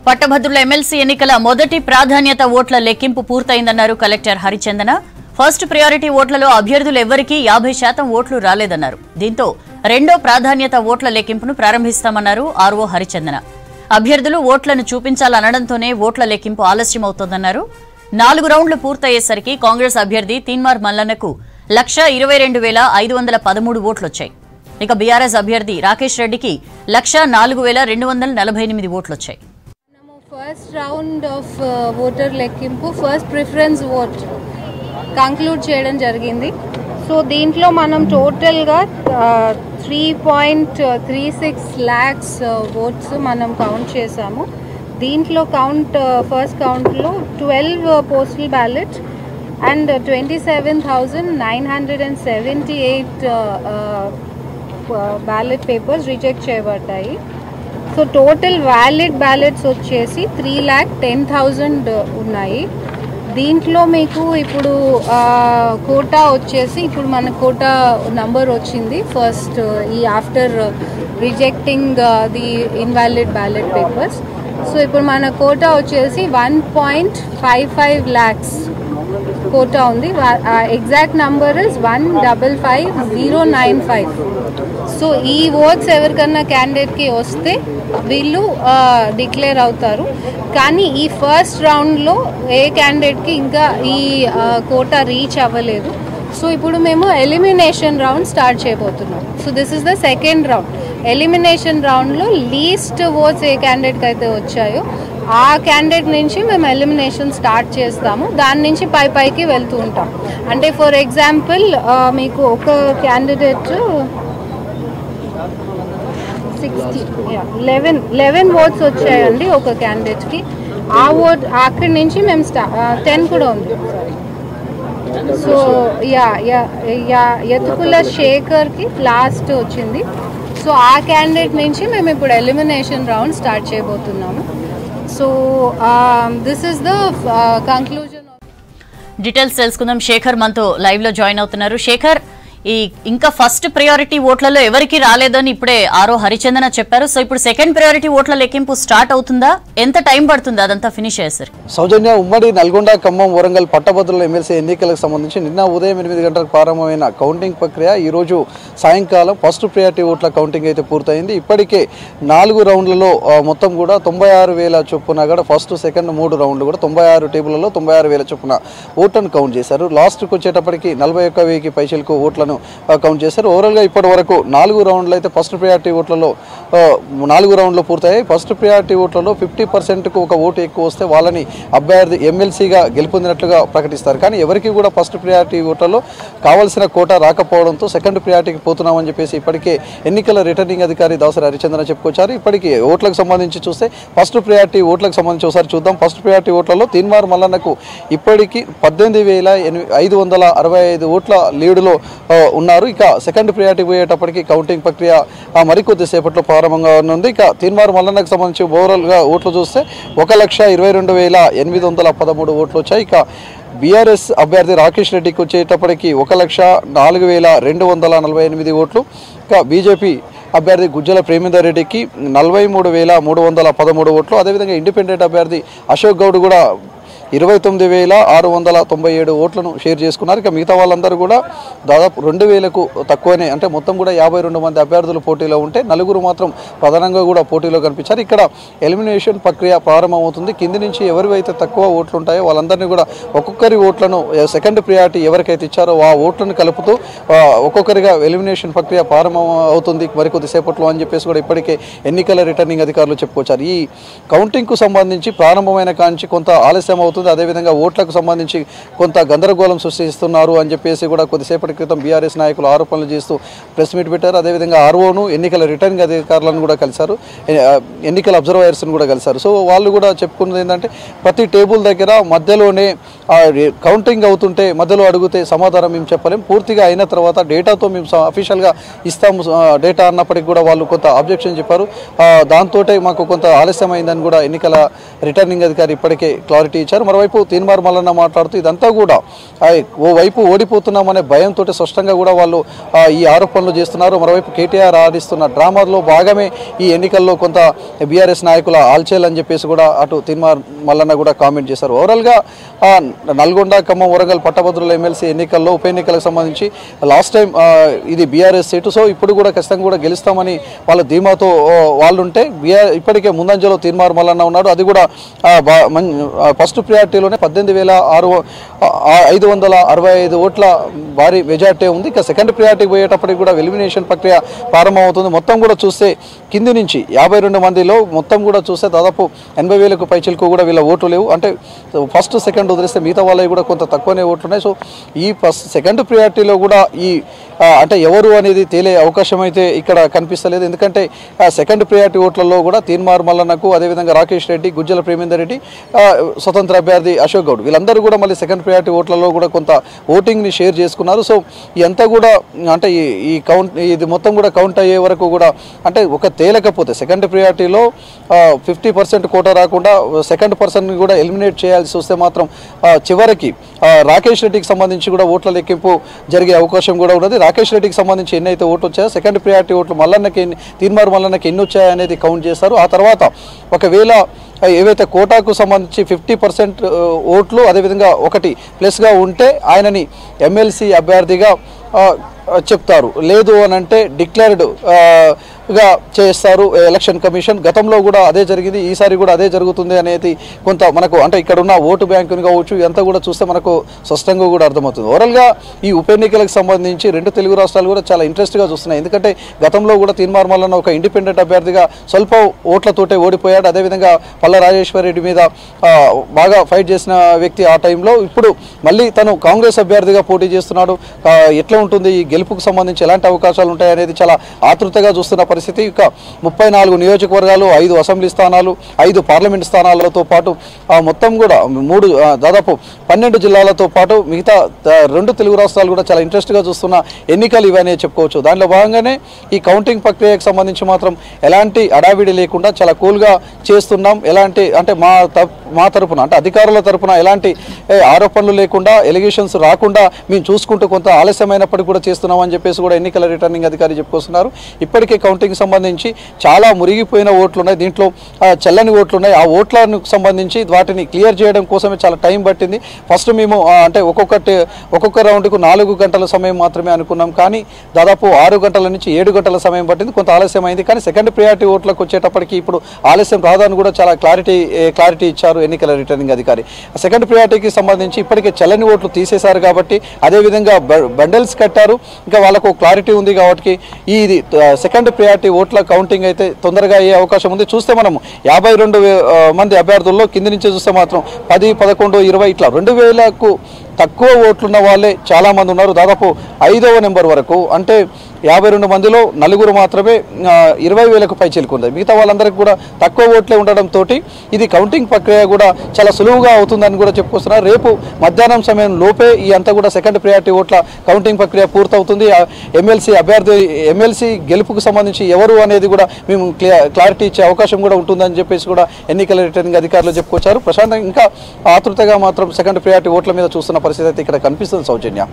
పట్టభద్రుల ఎమ్మెల్సీ ఎన్నికల మొదటి ప్రాధాన్యత ఓట్ల లెక్కింపు పూర్తయిందన్నారు కలెక్టర్ హరిచందన. ఫస్ట్ ప్రయారిటీ ఓట్లలో అభ్యర్థులు ఎవ్వరికీ 50% ఓట్లు రాలేదన్నారు. దీంతో రెండో ప్రాధాన్యత ఓట్ల లెక్కింపును ప్రారంభిస్తామన్నారు ఆర్ఓ హరిచందన. అభ్యర్థులు ఓట్లను చూపించాలనడంతోనే ఓట్ల లెక్కింపు ఆలస్యమవుతోందన్నారు. 4 రౌండ్లు పూర్తయ్యేసరికి కాంగ్రెస్ అభ్యర్థి తీన్మార్ మల్లన్నకు 1,23,513 ఓట్లొచ్చాయి. ఇక బీఆర్ఎస్ అభ్యర్థి రాకేష్ రెడ్డికి 1,04,248 ఓట్లొచ్చాయి. ఫస్ట్ రౌండ్ ఆఫ్ ఓటర్ లెక్కింపు ఫస్ట్ ప్రిఫరెన్స్ ఓట్ కంక్లూడ్ చేయడం జరిగింది. సో దీంట్లో మనం టోటల్గా 3.36 lakhs ఓట్స్ మనం కౌంట్ చేసాము. దీంట్లో ఫస్ట్ కౌంట్లో 12 postal ballot and 27,978 ballot papers reject చేయబడ్డాయి. సో టోటల్ వ్యాలిడ్ బ్యాలెట్స్ వచ్చేసి 3,10,000 ఉన్నాయి. దీంట్లో మీకు ఇప్పుడు కోటా వచ్చేసి ఇప్పుడు మన కోటా నంబర్ వచ్చింది ఫస్ట్ ఈ after rejecting the invalid ballot papers. So ఇప్పుడు మన కోటా వచ్చేసి 1.55 lakhs కోటా ఉంది. Exact number is 155,095. సో ఈ ఓట్స్ ఎవరికన్నా క్యాండిడేట్కి వస్తే వీళ్ళు డిక్లేర్ అవుతారు. కానీ ఈ ఫస్ట్ రౌండ్లో ఏ క్యాండిడేట్కి ఇంకా ఈ కోటా రీచ్ అవ్వలేదు. సో ఇప్పుడు మేము ఎలిమినేషన్ రౌండ్ స్టార్ట్ చేయబోతున్నాం. So this is the second round. Elimination రౌండ్లో లీస్ట్ ఓట్స్ ఏ క్యాండిడేట్కి అయితే వచ్చాయో ఆ క్యాండిడేట్ నుంచి మేము ఎలిమినేషన్ స్టార్ట్ చేస్తాము. దాని నుంచి పైకి వెళ్తూ ఉంటాం. అంటే ఫర్ ఎగ్జాంపుల్ మీకు ఒక క్యాండిడేట్ 11 ఓట్స్ వచ్చాయండి ఒక క్యాండిడేట్కి. ఆ ఓట్ అక్కడి నుంచి మేము 10 కూడా ఉంది. సో యతుకుల శేఖర్కి లాస్ట్ వచ్చింది. సో ఆ క్యాండిడేట్ నుంచి మేము ఇప్పుడు ఎలిమినేషన్ రౌండ్ స్టార్ట్ చేయబోతున్నాము. So this is the conclusion. Details తెలుసుకుందాం. శేఖర్ మనతో లైవ్ లో జాయిన్ అవుతున్నారు. శేఖర్, ఇంకా ఫస్ట్ ప్రయారిటీ ఓట్లలో ఎవరికి రాలేదని ఇప్పుడే ఆర్ఓ హరిచందన చెప్పారు. సో ఇప్పుడు సెకండ్ ప్రయారిటీ ఓట్ల లెక్కింపు స్టార్ట్ అవుతుందా? ఎంత టైం పడుతుందా అదంతా ఫినిష్ చేశారు? సౌజన్య, ఉమ్మడి నల్గొండ, ఖమ్మం, వరంగల్ పట్టభద్రుల ఎమ్మెల్సీ ఎన్నికలకు సంబంధించి నిన్న ఉదయం 8 గంటలకు ప్రారంభమైన కౌంటింగ్ ప్రక్రియ ఈరోజు సాయంకాలం ఫస్ట్ ప్రయారిటీ ఓట్ల కౌంటింగ్ అయితే పూర్తయింది. ఇప్పటికే 4 రౌండ్లలో మొత్తం కూడా 96,000 చొప్పున కూడా ఫస్ట్ సెకండ్ 3 రౌండ్లు కూడా 96 టేబుల్లలో 96,000 చొప్పున ఓట్లను కౌంట్ చేశారు. లాస్ట్కి వచ్చేటప్పటికి 41,000 పైసలకు ఓట్లను కౌంట్ చేశారు. ఓవరాల్గా ఇప్పటి వరకు 4 రౌండ్లు అయితే ఫస్ట్ ప్రయారిటీ ఓట్లలో 4 రౌండ్లు పూర్తయ్యాయి. ఫస్ట్ ప్రయారిటీ ఓట్లలో 50%కు ఒక ఓటు ఎక్కువ వస్తే వాళ్ళని అభ్యర్థి ఎమ్మెల్సీగా గెలుపొందినట్లుగా ప్రకటిస్తారు. కానీ ఎవరికి కూడా ఫస్ట్ ప్రయారిటీ ఓట్లలో కావాల్సిన కోటా రాకపోవడంతో సెకండ్ ప్రయారిటీకి పోతున్నామని చెప్పేసి ఇప్పటికే ఎన్నికల రిటర్నింగ్ అధికారి దాసరి హరిచందన చెప్పుకొచ్చారు. ఇప్పటికీ ఓట్లకు సంబంధించి చూస్తే ఫస్ట్ ప్రయారిటీ ఓట్లకు సంబంధించి ఒకసారి చూద్దాం. ఫస్ట్ ప్రయారిటీ ఓట్లలో తీన్మార్ మల్లన్నకు ఇప్పటికీ 18,565 ఓట్ల లీడులో ఉన్నారు. ఇక సెకండ్ ప్రయారిటీ పోయేటప్పటికి కౌంటింగ్ ప్రక్రియ మరికొద్ది సేపట్లో ప్రారంభంగా ఉంది. ఇక తీన్మార్ మల్లన్నకు సంబంధించి ఓవరాల్గా ఓట్లు చూస్తే 1,22,813 ఓట్లు వచ్చాయి. ఇక బీఆర్ఎస్ అభ్యర్థి రాకేష్ రెడ్డికి వచ్చేటప్పటికి 1,04,248 ఓట్లు. ఇక బీజేపీ అభ్యర్థి గుజ్జల ప్రేమేందర్ రెడ్డికి 43,313 ఓట్లు. అదేవిధంగా ఇండిపెండెంట్ అభ్యర్థి అశోక్ గౌడ్ కూడా 29,697 ఓట్లను షేర్ చేసుకున్నారు. ఇక మిగతా వాళ్ళందరూ కూడా దాదాపు 2,000కు తక్కువనే, అంటే మొత్తం కూడా 52 మంది అభ్యర్థులు పోటీలో ఉంటే 4 మాత్రం ప్రధానంగా కూడా పోటీలో కనిపించారు. ఇక్కడ ఎలిమినేషన్ ప్రక్రియ ప్రారంభమవుతుంది. కింది నుంచి ఎవరివైతే తక్కువ ఓట్లు ఉంటాయో వాళ్ళందరినీ కూడా ఒక్కొక్కరి ఓట్లను సెకండ్ ప్రయారిటీ ఎవరికైతే ఇచ్చారో ఆ ఓట్లను కలుపుతూ ఒక్కొక్కరిగా ఎలిమినేషన్ ప్రక్రియ ప్రారంభం అవుతుంది మరికొద్ది సేపట్లో అని చెప్పేసి కూడా ఇప్పటికే ఎన్నికల రిటర్నింగ్ అధికారులు చెప్పుకొచ్చారు. ఈ కౌంటింగ్కు సంబంధించి ప్రారంభమైన కాంచి కొంత ఆలస్యం అవుతుంది. అదేవిధంగా ఓట్లకు సంబంధించి కొంత గందరగోళం సృష్టిస్తున్నారు అని చెప్పేసి కూడా కొద్దిసేపటి క్రితం బీఆర్ఎస్ నాయకులు ఆరోపణలు చేస్తూ ప్రెస్ మీట్ పెట్టారు. అదేవిధంగా ఆర్ఓను ఎన్నికల రిటర్నింగ్ అధికారులను కూడా కలిశారు, ఎన్నికల అబ్జర్వర్స్ను కూడా కలిశారు. సో వాళ్ళు కూడా చెప్పుకున్నది ఏంటంటే ప్రతి టేబుల్ దగ్గర మధ్యలోనే కౌంటింగ్ అవుతుంటే మధ్యలో అడిగితే సమాధానం మేము చెప్పలేం. పూర్తిగా అయిన తర్వాత డేటాతో మేము అఫీషియల్గా ఇస్తాము డేటా అన్నప్పటికీ కూడా వాళ్ళు కొంత అబ్జెక్షన్ చెప్పారు. దాంతో మాకు కొంత ఆలస్యమైందని కూడా ఎన్నికల రిటర్నింగ్ అధికారి ఇప్పటికే క్లారిటీ ఇచ్చారు. మరోవైపు తీన్మార్ మల్లన్న మాట్లాడుతూ ఇదంతా కూడా ఓవైపు ఓడిపోతున్నామనే భయంతో స్పష్టంగా కూడా వాళ్ళు ఈ ఆరోపణలు చేస్తున్నారు. మరోవైపు కేటీఆర్ ఆడిస్తున్న డ్రామాలో భాగమే ఈ ఎన్నికల్లో కొంత బీఆర్ఎస్ నాయకుల ఆల్చేయాలని చెప్పేసి కూడా అటు తీన్మార్ మల్లన్న కూడా కామెంట్ చేశారు. ఓవరాల్గా నల్గొండ, ఖమ్మం, వరంగల్ పట్టభద్రుల ఎమ్మెల్సీ ఎన్నికల్లో ఉప ఎన్నికలకు సంబంధించి లాస్ట్ టైం ఇది బీఆర్ఎస్ సీటు. సో ఇప్పుడు కూడా ఖచ్చితంగా కూడా గెలుస్తామని వాళ్ళ ధీమాతో వాళ్ళు ఉంటే ఇప్పటికే ముందంజలో తీన్మార్ మల్లన్న ఉన్నాడు. అది కూడా ఫస్ట్ ప్రియారిటీలోనే 18,565 ఓట్ల భారీ మెజార్టీ ఉంది. ఇక సెకండ్ ప్రియారిటీకి పోయేటప్పటికి కూడా ఎలిమినేషన్ ప్రక్రియ ప్రారంభమవుతుంది. మొత్తం కూడా చూస్తే కింది నుంచి 52 మందిలో మొత్తం కూడా చూస్తే దాదాపు 80,000కు పైచిలకు కూడా వీళ్ళ ఓట్లు లేవు. అంటే ఫస్ట్ సెకండ్ వదిలేస్తే మిగతా వాళ్ళవి కూడా కొంత తక్కువనే ఓట్లు ఉన్నాయి. సో ఈ సెకండ్ ప్రియారిటీలో కూడా ఈ అంటే ఎవరు అనేది తేలే అవకాశం అయితే ఇక్కడ కనిపిస్తలేదు. ఎందుకంటే సెకండ్ ప్రియారిటీ ఓట్లలో కూడా తీన్మార్ మల్లన్నకు, అదేవిధంగా రాకేష్ రెడ్డి, గుజ్జల ప్రేమేందర్ రెడ్డి, స్వతంత్ర అభ్యర్థి అశోక్ గౌడ్ వీళ్ళందరూ కూడా మళ్ళీ సెకండ్ ప్రియారిటీ ఓట్లలో కూడా కొంత ఓటింగ్ని షేర్ చేసుకున్నారు. సో ఇదంతా కూడా అంటే ఈ కౌంట్ ఇది మొత్తం కూడా కౌంట్ అయ్యే వరకు కూడా అంటే ఒక తేలకపోతే సెకండ్ ప్రియారిటీలో 50% కోటా రాకుండా సెకండ్ పర్సన్ కూడా ఎలిమినేట్ చేయాల్సి వస్తే మాత్రం చివరికి రాకేష్ రెడ్డికి సంబంధించి కూడా ఓట్ల లెక్కింపు జరిగే అవకాశం కూడా ఉన్నది. రాకేష్ రెడ్డికి సంబంధించి ఎన్నైతే ఓట్లు వచ్చాయో సెకండ్ ప్రియారిటీ ఓట్లు తీన్మార్ మల్లన్నకి ఎన్ని వచ్చాయనేది కౌంట్ చేస్తారు. ఆ తర్వాత ఒకవేళ ఏవైతే కోటాకు సంబంధించి 50% ఓట్లు అదేవిధంగా ఒకటి ప్లస్గా ఉంటే ఆయనని ఎమ్మెల్సీ అభ్యర్థిగా చెప్తారు. లేదు అని అంటే డిక్లేర్డ్ గా చేస్తారు ఎలక్షన్ కమిషన్. గతంలో కూడా అదే జరిగింది, ఈసారి కూడా అదే జరుగుతుంది అనేది కొంత మనకు అంటే ఇక్కడ ఉన్న ఓటు బ్యాంకుని కావచ్చు ఇదంతా కూడా చూస్తే మనకు స్పష్టంగా కూడా అర్థమవుతుంది. ఓవరాల్గా ఈ ఉప ఎన్నికలకు సంబంధించి 2 తెలుగు రాష్ట్రాలు కూడా చాలా ఇంట్రెస్ట్గా చూస్తున్నాయి. ఎందుకంటే గతంలో కూడా తీన్మార్ మల్లన్న ఒక ఇండిపెండెంట్ అభ్యర్థిగా స్వల్ప ఓట్లతోటే ఓడిపోయాడు. అదేవిధంగా పల్ల రాజేశ్వర రెడ్డి మీద బాగా ఫైట్ చేసిన వ్యక్తి ఆ టైంలో. ఇప్పుడు మళ్ళీ తను కాంగ్రెస్ అభ్యర్థిగా పోటీ చేస్తున్నాడు. ఎట్లా ఉంటుంది ఈ గెలుపుకు సంబంధించి ఎలాంటి అవకాశాలు ఉంటాయి అనేది చాలా ఆతృతగా చూస్తున్న పరిస్థితి. ఇక 34 నియోజకవర్గాలు, 5 అసెంబ్లీ స్థానాలు, 5 పార్లమెంట్ స్థానాలతో పాటు మొత్తం కూడా దాదాపు 12 జిల్లాలతో పాటు మిగతా 2 తెలుగు రాష్ట్రాలు కూడా చాలా ఇంట్రెస్ట్గా చూస్తున్న ఎన్నికలు ఇవన్నీ చెప్పుకోవచ్చు. దానిలో భాగంగానే ఈ కౌంటింగ్ ప్రక్రియకు సంబంధించి మాత్రం ఎలాంటి అడావిడి లేకుండా చాలా కూల్గా చేస్తున్నాం. ఎలాంటి అంటే మా తరపున అంటే అధికారుల తరపున ఎలాంటి ఆరోపణలు లేకుండా ఎలిగేషన్స్ రాకుండా మేము చూసుకుంటూ కొంత ఆలస్యమైనప్పటికీ కూడా చేస్తున్నాం అని చెప్పేసి కూడా ఎన్నికల రిటర్నింగ్ అధికారి చెప్పుకొస్తున్నారు. ఇప్పటికే కౌంటింగ్ సంబంధించి చాలా మురిగిపోయిన ఓట్లు ఉన్నాయి, దీంట్లో చెల్లని ఓట్లు ఉన్నాయి. ఆ ఓట్లకు సంబంధించి వాటిని క్లియర్ చేయడం కోసమే చాలా టైం పట్టింది. ఫస్ట్ మేము అంటే ఒక్కొక్క రౌండ్కు 4 గంటల సమయం మాత్రమే అనుకున్నాం, కానీ దాదాపు 6 గంటల నుంచి 7 గంటల సమయం పట్టింది. కొంత ఆలస్యం అయింది, కానీ సెకండ్ ప్రియారిటీ ఓట్లకు వచ్చేటప్పటికి ఇప్పుడు ఆలస్యం రాదని కూడా చాలా క్లారిటీ ఇచ్చారు ఎన్నికల రిటర్నింగ్ అధికారి. సెకండ్ ప్రియారిటీకి సంబంధించి ఇప్పటికే చెల్లని ఓట్లు తీసేశారు కాబట్టి, అదేవిధంగా బండల్స్ కట్టారు, ఇంకా వాళ్ళకు క్లారిటీ ఉంది కాబట్టి ఇది సెకండ్ ప్రియారిటీ ఓట్ల కౌంటింగ్ అయితే తొందరగా అయ్యే అవకాశం ఉంది. చూస్తే మనము 52 మంది అభ్యర్థుల్లో కింది నుంచి చూస్తే మాత్రం 10, 11, 20 ఇట్లా 2,000కు తక్కువ ఓట్లున్న వాళ్ళే చాలామంది ఉన్నారు. దాదాపు 5వ నెంబర్ వరకు అంటే 52 మందిలో 4 మాత్రమే 20,000కు పై చేరుకుంది. మిగతా వాళ్ళందరికీ కూడా తక్కువ ఓట్లే ఉండడంతో ఇది కౌంటింగ్ ప్రక్రియ కూడా చాలా సులువుగా అవుతుందని కూడా చెప్పుకొస్తున్నారు. రేపు మధ్యాహ్నం సమయం లోపే ఈ అంతా కూడా సెకండ్ ప్రియారిటీ ఓట్ల కౌంటింగ్ ప్రక్రియ పూర్తవుతుంది. ఎమ్మెల్సీ గెలుపుకు సంబంధించి ఎవరు అనేది కూడా మేము క్లారిటీ ఇచ్చే అవకాశం కూడా ఉంటుందని చెప్పేసి కూడా ఎన్నికల రిటర్నింగ్ అధికారులు చెప్పుకొచ్చారు. ప్రశాంతంగా ఇంకా ఆతృతగా మాత్రం సెకండ్ ప్రియారిటీ ఓట్ల మీద చూస్తున్న పరిస్థితి అయితే ఇక్కడ కనిపిస్తుంది. సౌజన్య.